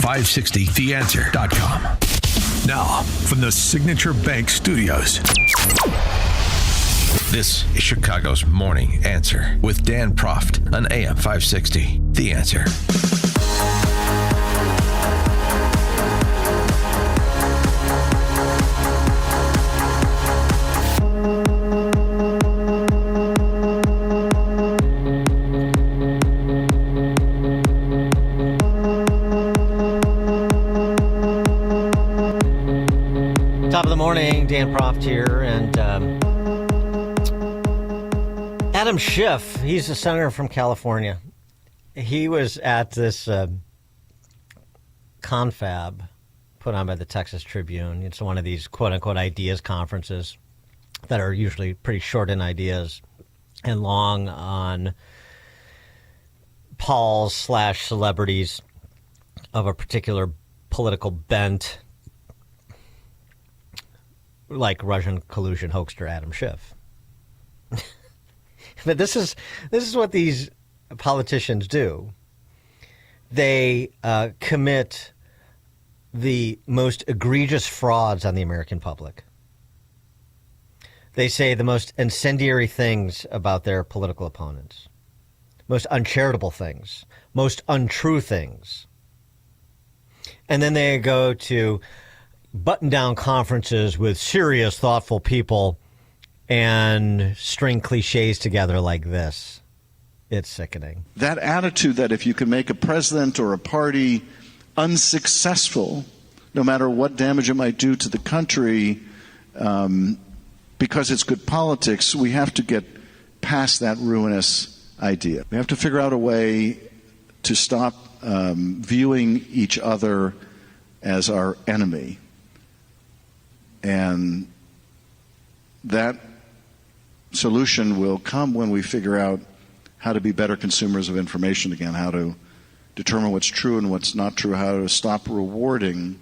AM560theanswer.com. Now, from the Signature Bank Studios, this is Chicago's Morning Answer with Dan Proft on AM560. The Answer. Top of the morning, Dan Proft here, and Adam Schiff, he's a senator from California. He was at this confab put on by the Texas Tribune. It's one of these quote-unquote ideas conferences that are usually pretty short in ideas and long on Pauls/celebrities of a particular political bent, like Russian collusion hoaxer Adam Schiff. But this is what these politicians do. They commit the most egregious frauds on the American public. They say the most incendiary things about their political opponents, most uncharitable things, most untrue things. And then they go to button-down conferences with serious, thoughtful people and string cliches together like this. It's sickening. That attitude that if you can make a president or a party unsuccessful, no matter what damage it might do to the country, because it's good politics, we have to get past that ruinous idea. We have to figure out a way to stop viewing each other as our enemy. And that solution will come when we figure out how to be better consumers of information again, how to determine what's true and what's not true, how to stop rewarding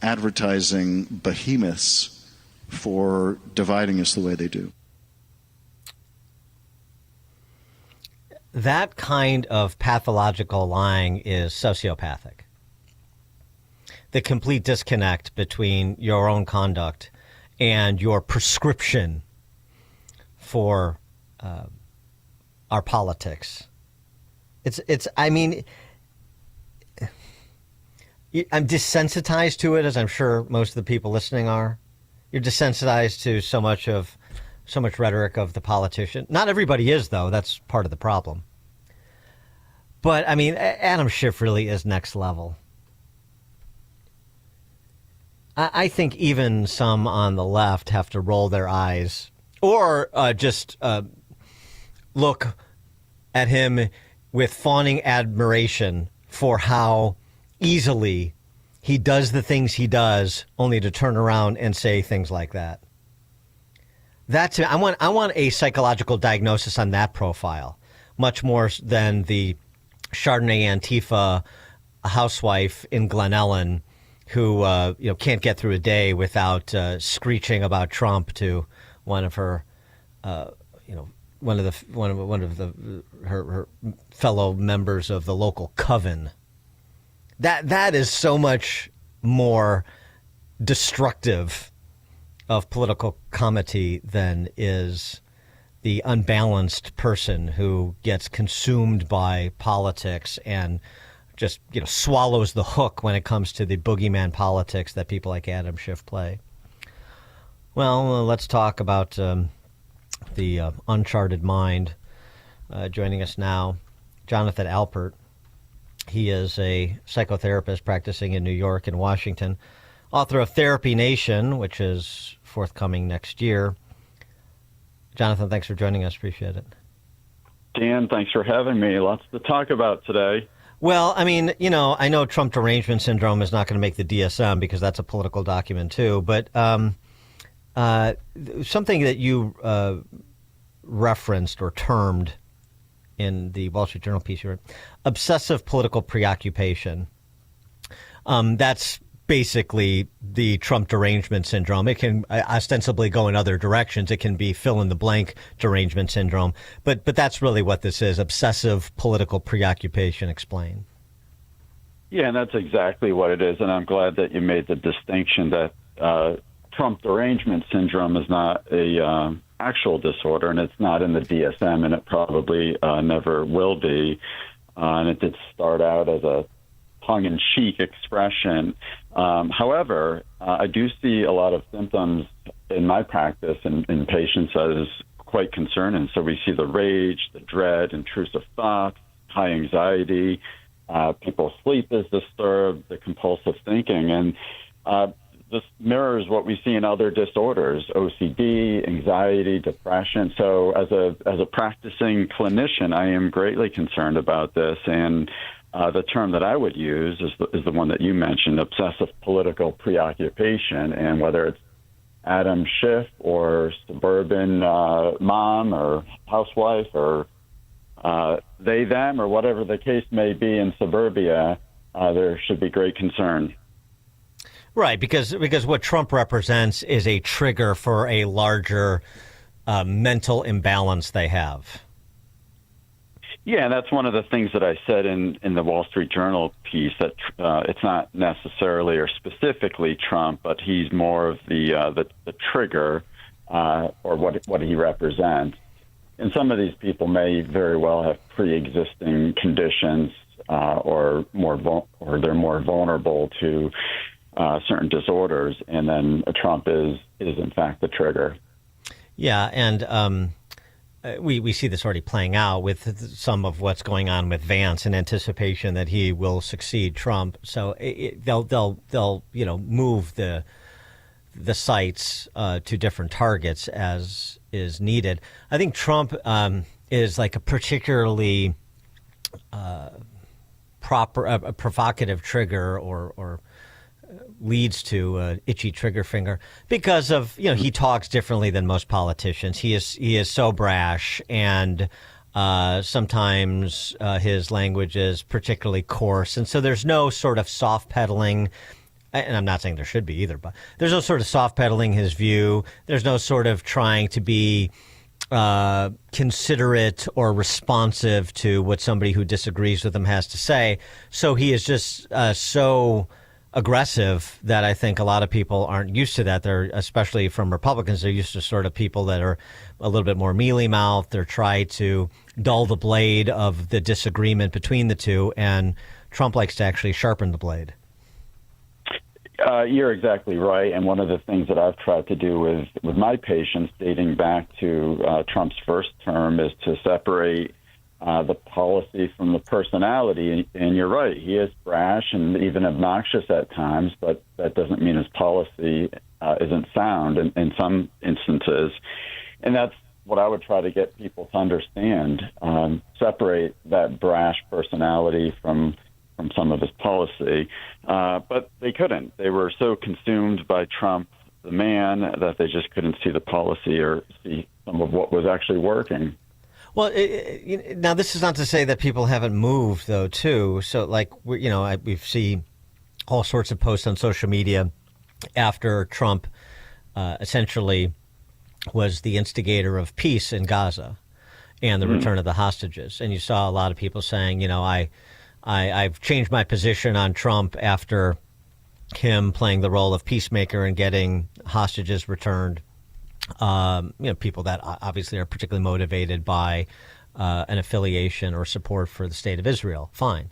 advertising behemoths for dividing us the way they do. That kind of pathological lying is sociopathic. The complete disconnect between your own conduct and your prescription for our politics. I mean, I'm desensitized to it, as I'm sure most of the people listening are. You're desensitized to so much rhetoric of the politician. Not everybody is, though. That's part of the problem. But, I mean, Adam Schiff really is next level. I think even some on the left have to roll their eyes or just look at him with fawning admiration for how easily he does the things he does, only to turn around and say things like that. I want a psychological diagnosis on that profile, much more than the Chardonnay Antifa housewife in Glen Ellen who can't get through a day without screeching about Trump to one of her her fellow members of the local coven. That is so much more destructive of political comity than is the unbalanced person who gets consumed by politics and just swallows the hook when it comes to the boogeyman politics that people like Adam Schiff play. Well, let's talk about the uncharted mind. Joining us now, Jonathan Alpert. He is a psychotherapist practicing in New York and Washington, author of Therapy Nation, which is forthcoming next year. Jonathan, thanks for joining us. Appreciate it. Dan, thanks for having me. Lots to talk about today. Well, I mean, I know Trump derangement syndrome is not going to make the DSM because that's a political document too, but something that you referenced or termed in the Wall Street Journal piece you wrote, obsessive political preoccupation. That's basically the Trump derangement syndrome. It can ostensibly go in other directions. It can be fill-in-the-blank derangement syndrome. But that's really what this is, obsessive political preoccupation. Explain. Yeah, and that's exactly what it is. And I'm glad that you made the distinction that Trump derangement syndrome is not a actual disorder, and it's not in the DSM, and it probably never will be. And it did start out as a tongue-in-cheek expression. However, I do see a lot of symptoms in my practice and in patients that is quite concerning. So we see the rage, the dread, intrusive thoughts, high anxiety, people's sleep is disturbed, the compulsive thinking, and this mirrors what we see in other disorders: OCD, anxiety, depression. So as a practicing clinician, I am greatly concerned about this, and the term that I would use is the one that you mentioned: obsessive political preoccupation. And whether it's Adam Schiff or suburban mom or housewife or they, them, or whatever the case may be in suburbia, there should be great concern. Right, because what Trump represents is a trigger for a larger mental imbalance they have. Yeah, and that's one of the things that I said in the Wall Street Journal piece, that it's not necessarily or specifically Trump, but he's more of the trigger or what he represents. And some of these people may very well have pre-existing conditions or they're more vulnerable to certain disorders, and then Trump is in fact the trigger. Yeah, and we see this already playing out with some of what's going on with Vance in anticipation that he will succeed Trump. So they'll move the sights to different targets as is needed. I think Trump is like a particularly provocative trigger or leads to an itchy trigger finger because of, he talks differently than most politicians. He is so brash, and sometimes his language is particularly coarse. And so there's no sort of soft pedaling, and I'm not saying there should be either, but there's no sort of soft pedaling his view. There's no sort of trying to be considerate or responsive to what somebody who disagrees with him has to say. So he is just so aggressive that I think a lot of people aren't used to that. They're, especially from Republicans, they're used to sort of people that are a little bit more mealy-mouthed. They're trying to dull the blade of the disagreement between the two, and Trump likes to actually sharpen the blade. You're exactly right. And one of the things that I've tried to do with my patients dating back to Trump's first term is to separate the policy from the personality. And you're right, he is brash and even obnoxious at times, but that doesn't mean his policy isn't sound in some instances. And that's what I would try to get people to understand, separate that brash personality from some of his policy. But they couldn't. They were so consumed by Trump, the man, that they just couldn't see the policy or see some of what was actually working. Well, now this is not to say that people haven't moved, though, too. So, like, we've seen all sorts of posts on social media after Trump essentially was the instigator of peace in Gaza and the return of the hostages. And you saw a lot of people saying, I've changed my position on Trump after him playing the role of peacemaker and getting hostages returned. People that obviously are particularly motivated by an affiliation or support for the state of Israel. Fine.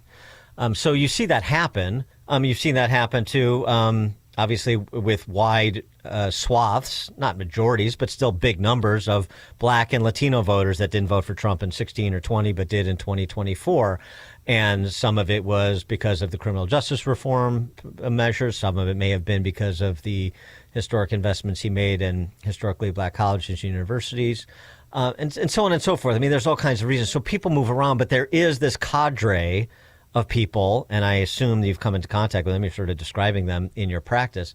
So you see that happen. You've seen that happen too, obviously with wide swaths, not majorities, but still big numbers of black and Latino voters that didn't vote for Trump in 16 or 20, but did in 2024. And some of it was because of the criminal justice reform measures. Some of it may have been because of the historic investments he made in historically black colleges and universities, and so on and so forth. I mean, there's all kinds of reasons. So people move around, but there is this cadre of people, and I assume you've come into contact with them, you're sort of describing them in your practice,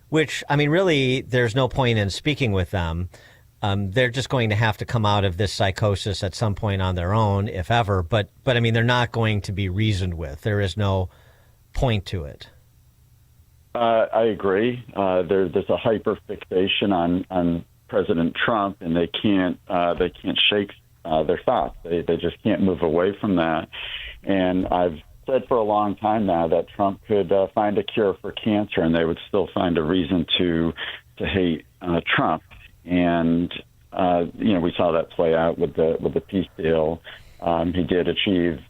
which, I mean, really, there's no point in speaking with them. They're just going to have to come out of this psychosis at some point on their own, if ever. But I mean, they're not going to be reasoned with. There is no point to it. I agree. There's a hyper fixation on President Trump, and they can't shake their thoughts. They just can't move away from that. And I've said for a long time now that Trump could find a cure for cancer, and they would still find a reason to hate Trump. And we saw that play out with the peace deal. He did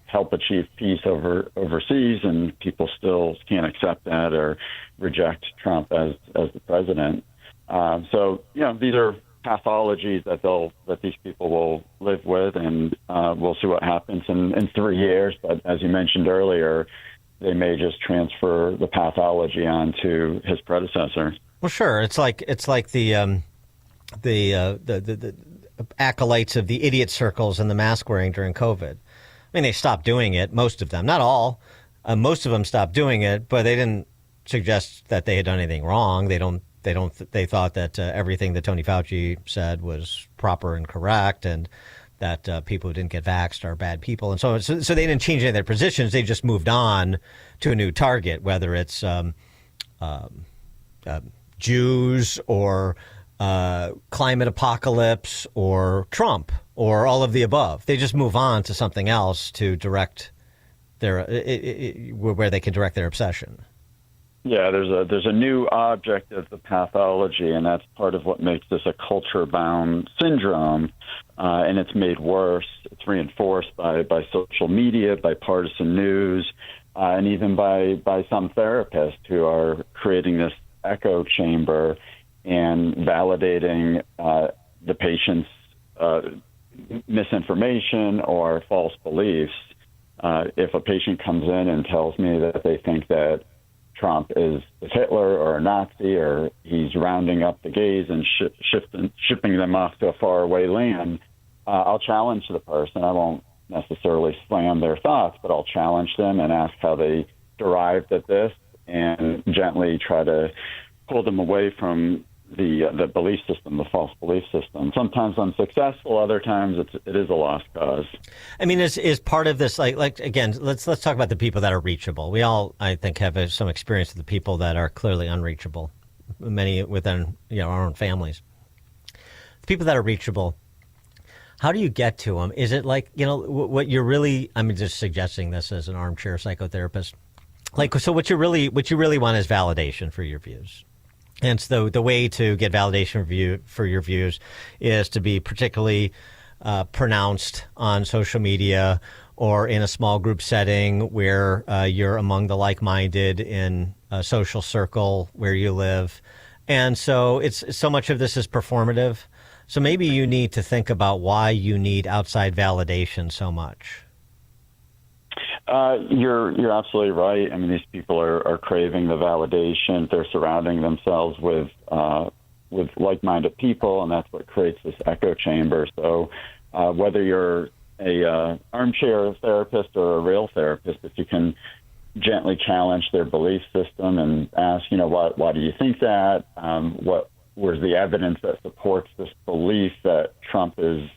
help achieve peace overseas, and people still can't accept that or reject Trump as the president. So these are pathologies that these people will live with, and we'll see what happens in 3 years. But as you mentioned earlier, they may just transfer the pathology onto his predecessor. Well, sure. It's like the acolytes of the idiot circles and the mask wearing during COVID. I mean, they stopped doing it. Most of them, not all. Most of them stopped doing it, but they didn't suggest that they had done anything wrong. They thought that everything that Tony Fauci said was proper and correct, and that people who didn't get vaxxed are bad people, and so on. So they didn't change any of their positions. They just moved on to a new target, whether it's Jews or climate apocalypse or Trump or all of the above. They just move on to something else to direct where they can direct their obsession. Yeah, there's a new object of the pathology, and that's part of what makes this a culture-bound syndrome, and it's made worse. It's reinforced by social media, by partisan news, and even by some therapists who are creating this echo chamber and validating the patient's misinformation or false beliefs. If a patient comes in and tells me that they think that Trump is Hitler or a Nazi, or he's rounding up the gays and shipping them off to a faraway land, I'll challenge the person. I won't necessarily slam their thoughts, but I'll challenge them and ask how they derived at this, and gently try to pull them away from the belief system, the false belief system. Sometimes I'm successful, other times it is a lost cause. I mean, is part of this like again? Let's talk about the people that are reachable. We all, I think, have some experience with the people that are clearly unreachable. Many within our own families. The people that are reachable. How do you get to them? Is it like what you're really? I'm just suggesting this as an armchair psychotherapist. So what you really want is validation for your views. And so the way to get validation for your views is to be particularly pronounced on social media or in a small group setting where you're among the like-minded in a social circle where you live. And so it's so much of this is performative. So maybe you need to think about why you need outside validation so much. You're absolutely right. I mean, these people are craving the validation. They're surrounding themselves with like-minded people, and that's what creates this echo chamber. So whether you're a armchair therapist or a real therapist, if you can gently challenge their belief system and ask, why do you think that? Where's the evidence that supports this belief that Trump is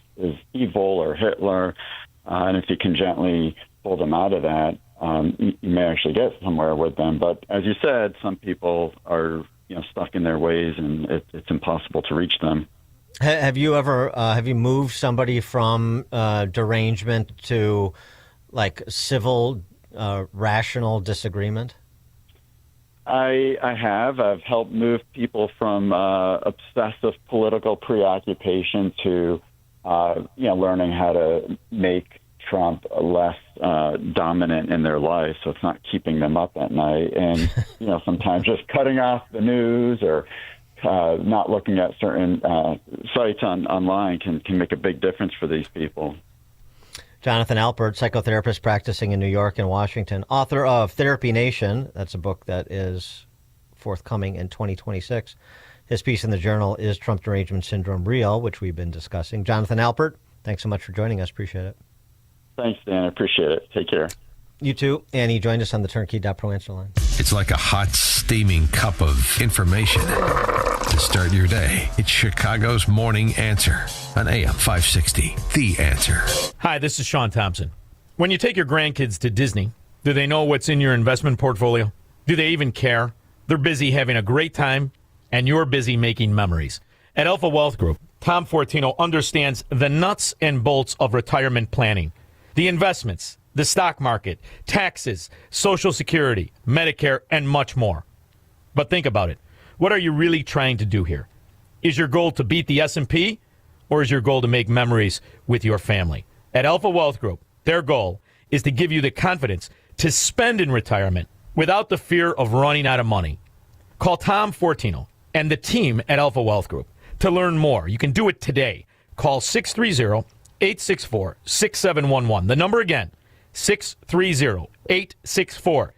evil or Hitler? And if you can gently pull them out of that, you may actually get somewhere with them. But as you said, some people are stuck in their ways, and it's impossible to reach them. Have you ever have you moved somebody from derangement to like civil rational disagreement? I have. I've helped move people from obsessive political preoccupation to learning how to make Trump less dominant in their life, so it's not keeping them up at night. And sometimes just cutting off the news or not looking at certain sites online can make a big difference for these people. Jonathan Alpert, psychotherapist practicing in New York and Washington, author of Therapy Nation. That's a book that is forthcoming in 2026. His piece in the journal is Trump Derangement Syndrome Real, which we've been discussing. Jonathan Alpert, thanks so much for joining us. Appreciate it. Thanks, Dan. I appreciate it. Take care. You too. And he joined us on the Turnkey.pro answer line. It's like a hot, steaming cup of information to start your day. It's Chicago's Morning Answer on AM 560. The Answer. Hi, this is Sean Thompson. When you take your grandkids to Disney, do they know what's in your investment portfolio? Do they even care? They're busy having a great time, and you're busy making memories. At Alpha Wealth Group, Tom Fortino understands the nuts and bolts of retirement planning. The investments, the stock market, taxes, Social Security, Medicare, and much more. But think about it. What are you really trying to do here? Is your goal to beat the S&P, or is your goal to make memories with your family? At Alpha Wealth Group, their goal is to give you the confidence to spend in retirement without the fear of running out of money. Call Tom Fortino and the team at Alpha Wealth Group to learn more. You can do it today. Call 630-864-6711. The number again, 630-864-6711.